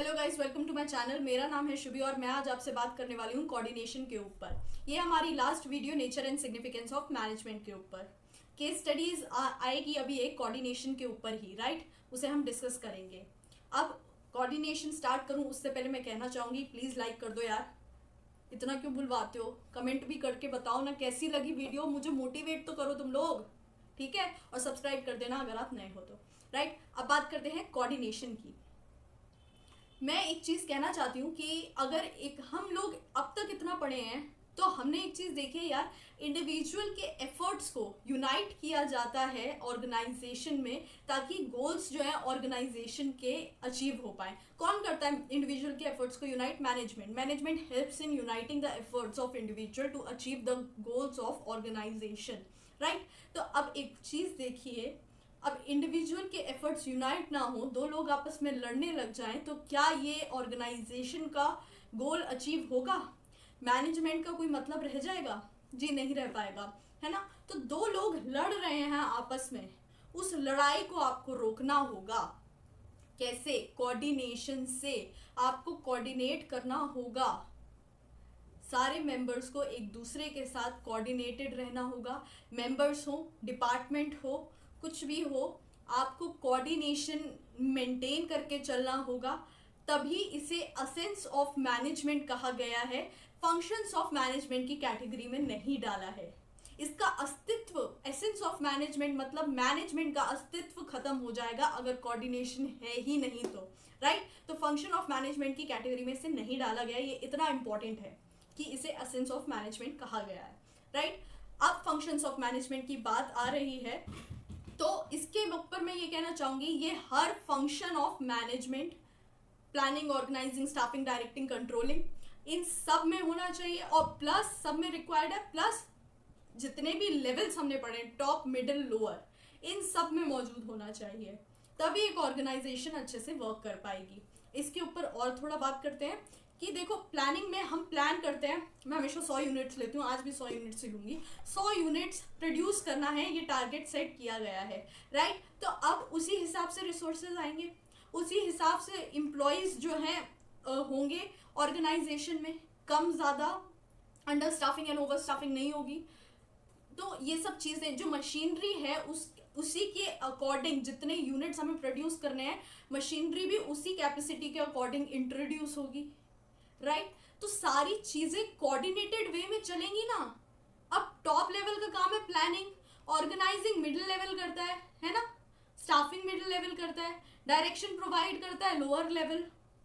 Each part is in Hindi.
Hello guys, welcome to my channel. मेरा नाम है शुभी और मैं आज आपसे बात करने वाली हूँ कोऑर्डिनेशन के ऊपर। ये हमारी last video nature and significance of management के ऊपर। केस स्टडीज आएगी अभी एक कोऑर्डिनेशन के ऊपर ही, राइट। उसे हम डिस्कस करेंगे। अब कोऑर्डिनेशन स्टार्ट करूँ उससे पहले मैं कहना चाहूँगी, प्लीज़ लाइक कर दो यार। इतना क्यों बुलवाते हो? कमेंट भी करके बताओ ना कैसी लगी वीडियो, मुझे मोटिवेट तो करो तुम लोग, ठीक है। और सब्सक्राइब कर देना अगर आप नए हो तो, राइट। अब बात करते हैं कोऑर्डिनेशन की। मैं एक चीज़ कहना चाहती हूँ कि अगर एक हम लोग अब तक इतना पढ़े हैं तो हमने एक चीज़ देखी है यार, इंडिविजुअल के एफर्ट्स को यूनाइट किया जाता है ऑर्गेनाइजेशन में, ताकि गोल्स जो है ऑर्गेनाइजेशन के अचीव हो पाए। कौन करता है इंडिविजुअल के एफर्ट्स को unite? Management. Management helps in uniting the efforts of individual to achieve the goals of organisation, right. तो अब एक चीज़ देखिए, अब इंडिविजुअल के एफर्ट्स यूनाइट ना हो, दो लोग आपस में लड़ने लग जाएं, तो क्या ये ऑर्गेनाइजेशन का गोल अचीव होगा? मैनेजमेंट का कोई मतलब रह जाएगा? जी नहीं रह पाएगा, है ना। तो दो लोग लड़ रहे हैं आपस में, उस लड़ाई को आपको रोकना होगा। कैसे? कोऑर्डिनेशन से। आपको कोऑर्डिनेट करना होगा, सारे मेंबर्स को एक दूसरे के साथ कोऑर्डिनेटेड रहना होगा। मेंबर्स हो, डिपार्टमेंट हो, कुछ भी हो, आपको कोऑर्डिनेशन मेंटेन करके चलना होगा। तभी इसे असेंस ऑफ मैनेजमेंट कहा गया है, फंक्शंस ऑफ मैनेजमेंट की कैटेगरी में नहीं डाला है। इसका अस्तित्व, एसेंस ऑफ मैनेजमेंट मतलब मैनेजमेंट का अस्तित्व खत्म हो जाएगा अगर कोऑर्डिनेशन है ही नहीं तो, राइट। तो फंक्शन ऑफ मैनेजमेंट की कैटेगरी में इसे नहीं डाला गया, ये इतना इंपॉर्टेंट है कि इसे एसेंस ऑफ मैनेजमेंट कहा गया है, राइट। अब फंक्शंस ऑफ मैनेजमेंट की बात आ रही है तो इसके ऊपर मैं ये कहना चाहूंगी, ये हर function of management, planning, organising, staffing, directing, controlling, इन सब में होना चाहिए। और प्लस सब में रिक्वायर्ड है, प्लस जितने भी लेवल्स हमने पढ़े, टॉप, मिडिल, लोअर, इन सब में मौजूद होना चाहिए। तभी एक ऑर्गेनाइजेशन अच्छे से वर्क कर पाएगी। इसके ऊपर और थोड़ा बात करते हैं कि देखो, प्लानिंग में हम प्लान करते हैं, मैं हमेशा 100 यूनिट्स लेती हूँ, आज भी 100 यूनिट्स ही लूंगी। 100 यूनिट्स प्रोड्यूस करना है, ये टारगेट सेट किया गया है, राइट। तो अब उसी हिसाब से रिसोर्सेज आएंगे, उसी हिसाब से एम्प्लॉयज जो हैं होंगे ऑर्गेनाइजेशन में। कम ज़्यादा, under staffing and over staffing नहीं होगी। तो ये सब चीज़ें, जो मशीनरी है उसी के अकॉर्डिंग जितने यूनिट्स हमें प्रोड्यूस करने हैं, मशीनरी भी उसी कैपेसिटी के अकॉर्डिंग इंट्रोड्यूस होगी, राइट। तो सारी चीज़ें कोऑर्डिनेटेड वे में चलेंगी ना। अब टॉप लेवल का काम है प्लानिंग, ऑर्गेनाइजिंग मिडिल लेवल करता है ना, स्टाफिंग मिडिल लेवल करता है, डायरेक्शन प्रोवाइड करता है लोअर लेवल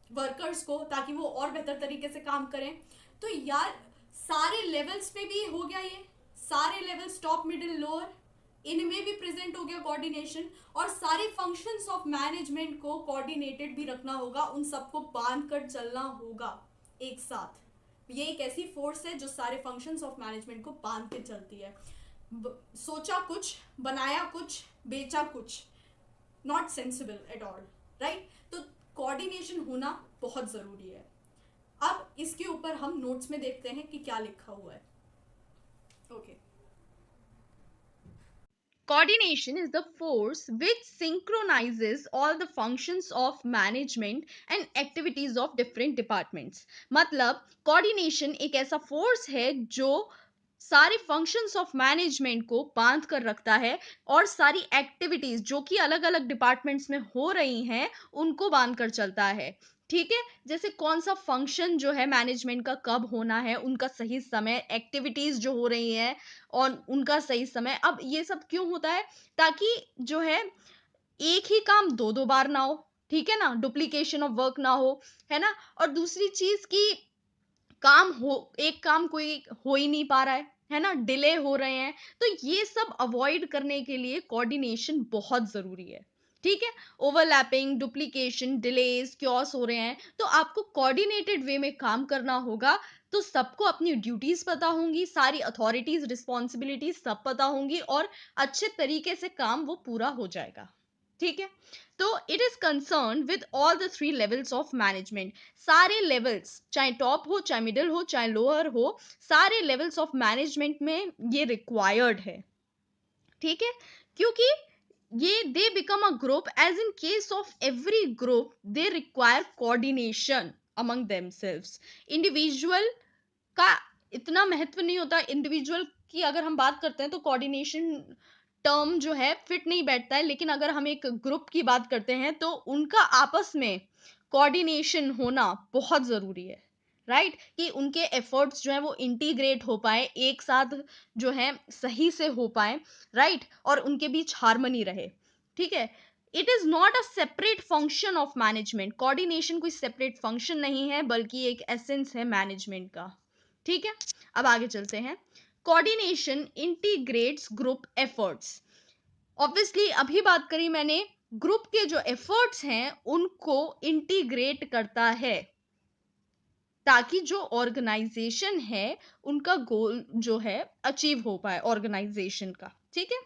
वर्कर्स को, ताकि वो और बेहतर तरीके से काम करें। तो यार सारे लेवल्स पे भी हो गया ये, सारे लेवल्स टॉप, मिडिल, लोअर, इनमें भी प्रेजेंट हो गया कोऑर्डिनेशन। और सारे फंक्शंस ऑफ मैनेजमेंट को कोऑर्डिनेटेड भी रखना होगा, उन सबको बांध कर चलना होगा एक साथ। ये एक ऐसी फोर्स है जो सारे फंक्शंस ऑफ मैनेजमेंट को बांध के चलती है। सोचा कुछ, बनाया कुछ, बेचा कुछ, not sensible at all, right. तो कोऑर्डिनेशन होना बहुत ज़रूरी है। अब इसके ऊपर हम नोट्स में देखते हैं कि क्या लिखा हुआ है। Okay. Coordination is the force which synchronizes all the functions of management and activities of different departments. मतलब coordination एक ऐसा force है जो सारे फंक्शंस ऑफ मैनेजमेंट को बांध कर रखता है और सारी एक्टिविटीज जो कि अलग अलग डिपार्टमेंट्स में हो रही हैं उनको बांध कर चलता है। ठीक है, जैसे कौन सा फंक्शन जो है मैनेजमेंट का कब होना है, उनका सही समय, एक्टिविटीज जो हो रही हैं और उनका सही समय। अब ये सब क्यों होता है? ताकि जो है एक ही काम दो दो बार ना हो, ठीक है ना, डुप्लीकेशन ऑफ वर्क ना हो, है ना। और दूसरी चीज की काम हो, एक काम कोई हो ही नहीं पा रहा है ना, डिले हो रहे हैं, तो ये सब अवॉइड करने के लिए कोऑर्डिनेशन बहुत जरूरी है। ठीक है, ओवरलैपिंग, डुप्लीकेशन, डिलेज, क्योस हो रहे हैं, तो आपको कोऑर्डिनेटेड वे में काम करना होगा। तो सबको अपनी ड्यूटीज पता होंगी, सारी अथॉरिटीज, रिस्पॉन्सिबिलिटीज सब पता होंगी और अच्छे तरीके से काम वो पूरा हो जाएगा। ठीक है, तो it is concern with all the three levels of management. सारे लेवल्स, चाहे टॉप हो, चाहे मिडिल हो, चाहे लोअर हो, सारे लेवल्स ऑफ मैनेजमेंट में ये रिक्वायर्ड है। ठीक है, क्योंकि ये they become a group as in case of every group they require coordination among themselves. Individual का इतना महत्व नहीं होता। इंडिविजुअल की अगर हम बात करते हैं तो कोऑर्डिनेशन टर्म जो है फिट नहीं बैठता है, लेकिन अगर हम एक ग्रुप की बात करते हैं तो उनका आपस में कोऑर्डिनेशन होना बहुत जरूरी है, राइट? कि उनके एफर्ट्स जो है वो इंटीग्रेट हो पाए, एक साथ जो है सही से हो पाए, राइट? और उनके बीच हार्मनी रहे, ठीक है? It is not a separate function of management. Coordination कोई सेपरेट फंक्शन नहीं है, बल्कि एक एसेंस है मैनेजमेंट का, ठीक है? अब आगे चलते हैं। Coordination integrates group efforts. Obviously अभी बात करी मैंने, ग्रुप के जो एफर्ट्स हैं उनको इंटीग्रेट करता है, ताकि जो ऑर्गेनाइजेशन है उनका गोल जो है अचीव हो पाए ऑर्गेनाइजेशन का, ठीक है?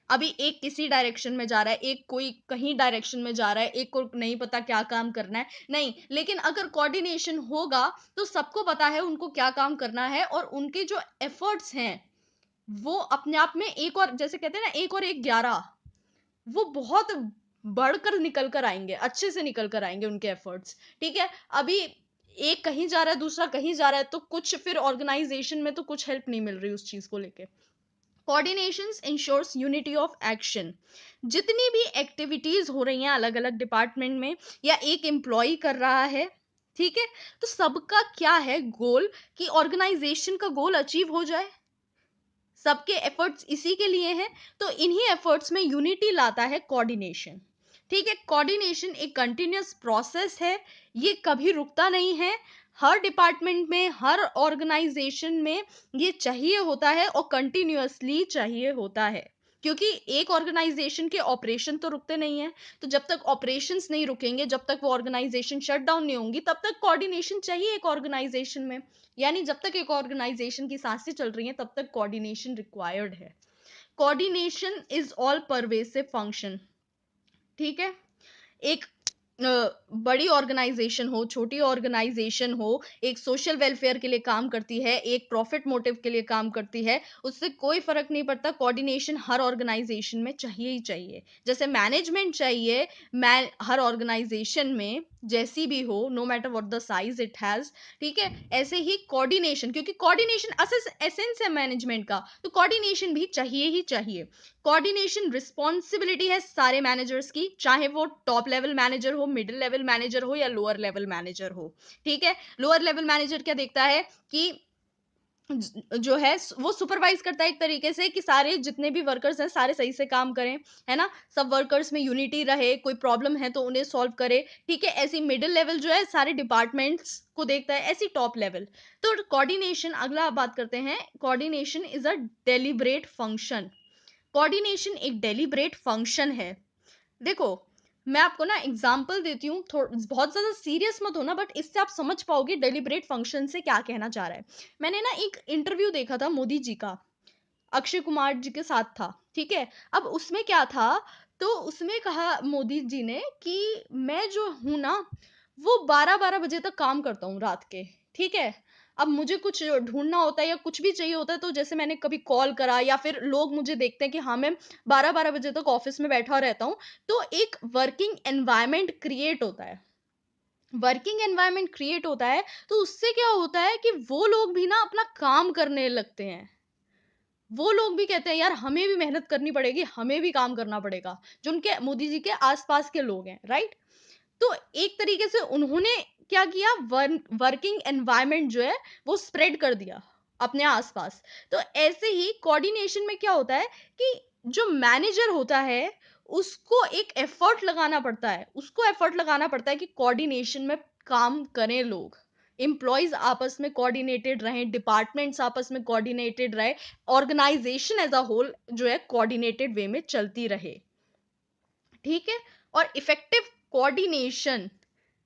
अभी एक किसी डायरेक्शन में जा रहा है, एक कोई कहीं डायरेक्शन में जा रहा है, एक को नहीं पता क्या काम करना है, नहीं, लेकिन अगर कोऑर्डिनेशन होगा तो सबको पता है उनको क्या काम करना है, और उनके जो एफर्ट्स हैं वो अपने आप में एक और, जैसे कहते हैं ना, एक और एक 11, वो बहुत बढ़कर निकल कर आएंगे, अच्छे से निकल कर आएंगे उनके एफर्ट्स, ठीक है? अभी एक कहीं जा रहा है, दूसरा कहीं जा रहा है, तो कुछ फिर ऑर्गेनाइजेशन में तो कुछ हेल्प नहीं मिल रही उस चीज को लेके। Coordination ensures unity of action. जितनी भी एक्टिविटीज हो रही हैं अलग अलग डिपार्टमेंट में, या एक एम्प्लॉय कर रहा है, ठीक है, तो सबका क्या है गोल, कि ऑर्गेनाइजेशन का गोल अचीव हो जाए, सबके एफर्ट्स इसी के लिए हैं। तो इन्हीं एफर्ट्स में यूनिटी लाता है कोऑर्डिनेशन, ठीक है? कोऑर्डिनेशन एक कंटिन्यूअस प्रोसेस है, ये कभी रुकता नहीं है। हर डिपार्टमेंट में, हर ऑर्गेनाइजेशन में ये चाहिए होता है, और कंटिन्यूअसली चाहिए होता है, क्योंकि एक ऑर्गेनाइजेशन के ऑपरेशन तो रुकते नहीं है। तो जब तक ऑपरेशंस नहीं रुकेंगे, जब तक वो ऑर्गेनाइजेशन शट डाउन नहीं होंगी, तब तक कोऑर्डिनेशन चाहिए एक ऑर्गेनाइजेशन में। यानी जब तक एक ऑर्गेनाइजेशन की सांसें चल रही हैं तब तक कोऑर्डिनेशन रिक्वायर्ड है। Coordination is all pervasive function, ठीक है? एक बड़ी ऑर्गेनाइजेशन हो, छोटी ऑर्गेनाइजेशन हो, एक सोशल वेलफेयर के लिए काम करती है, एक प्रॉफिट मोटिव के लिए काम करती है, उससे कोई फर्क नहीं पड़ता, कोऑर्डिनेशन हर ऑर्गेनाइजेशन में चाहिए ही चाहिए। जैसे मैनेजमेंट चाहिए हर ऑर्गेनाइजेशन में, जैसी भी हो, no matter what the size it has, ठीक है? ऐसे ही कोऑर्डिनेशन, क्योंकि कोऑर्डिनेशन एसेंस है मैनेजमेंट का, तो कोऑर्डिनेशन भी चाहिए ही चाहिए। कोऑर्डिनेशन रिस्पॉन्सिबिलिटी है सारे मैनेजर्स की, चाहे वो टॉप लेवल मैनेजर हो, मिडिल लेवल मैनेजर हो, या लोअर लेवल मैनेजर हो, ठीक है? लोअर लेवल मैनेजर क्या देखता है कि जो है वो सुपरवाइज करता है एक तरीके से, कि सारे जितने भी वर्कर्स हैं सारे सही से काम करें, है ना? सब वर्कर्स में यूनिटी रहे, कोई प्रॉब्लम है तो उन्हें सॉल्व करे, ठीक है? ऐसी मिडिल लेवल जो है सारे डिपार्टमेंट्स को देखता है, ऐसी टॉप लेवल। तो कोऑर्डिनेशन, अगला आप बात करते हैं, coordination is a deliberate function. Coordination एक डेलिब्रेट फंक्शन है। देखो, मैं आपको ना एग्जांपल देती हूँ, बहुत ज्यादा सीरियस मत होना, बट इससे आप समझ पाओगे डेलिब्रेट फंक्शन से क्या कहना चाह रहा है। मैंने ना एक इंटरव्यू देखा था मोदी जी का, अक्षय कुमार जी के साथ था, ठीक है? अब उसमें क्या था, तो उसमें कहा मोदी जी ने कि मैं जो हूं ना, वो 12-12 बजे तक काम करता हूँ रात के, ठीक है? अब मुझे कुछ ढूंढना होता है या कुछ भी चाहिए होता है, तो जैसे मैंने कभी कॉल करा, या फिर लोग मुझे देखते हैं कि हाँ, मैं 12-12 बजे तक ऑफिस में बैठा रहता हूँ, तो एक वर्किंग एनवायरनमेंट क्रिएट होता है। वर्किंग एनवायरनमेंट क्रिएट होता है, तो उससे क्या होता है कि वो लोग भी ना अपना काम करने लगते हैं। वो लोग भी कहते हैं यार हमें भी मेहनत करनी पड़ेगी, हमें भी काम करना पड़ेगा, जो उनके मोदी जी के आसपास के लोग हैं, राइट? तो एक तरीके से उन्होंने क्या किया, वर्किंग एनवायरनमेंट जो है वो स्प्रेड कर दिया अपने आसपास। तो ऐसे ही कोऑर्डिनेशन में क्या होता है कि जो मैनेजर होता है उसको एक एफर्ट लगाना पड़ता है, उसको एफर्ट लगाना पड़ता है कि कोऑर्डिनेशन में काम करें लोग, एम्प्लॉयज आपस में कोऑर्डिनेटेड रहें, डिपार्टमेंट्स आपस में कोऑर्डिनेटेड रहे, ऑर्गेनाइजेशन एज अ होल जो है कोऑर्डिनेटेड वे में चलती रहे, ठीक है? और इफेक्टिव कोऑर्डिनेशन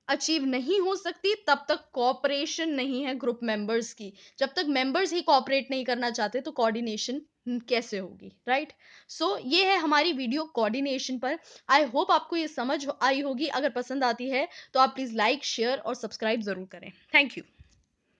अचीव नहीं हो सकती तब तक कोऑपरेशन नहीं है ग्रुप मेंबर्स की। जब तक मेंबर्स ही कोऑपरेट नहीं करना चाहते तो कोऑर्डिनेशन कैसे होगी, राइट? सो ये है हमारी वीडियो कोऑर्डिनेशन पर। आई होप आपको ये समझ आई होगी। अगर पसंद आती है तो आप प्लीज लाइक, शेयर और सब्सक्राइब जरूर करें। Thank you.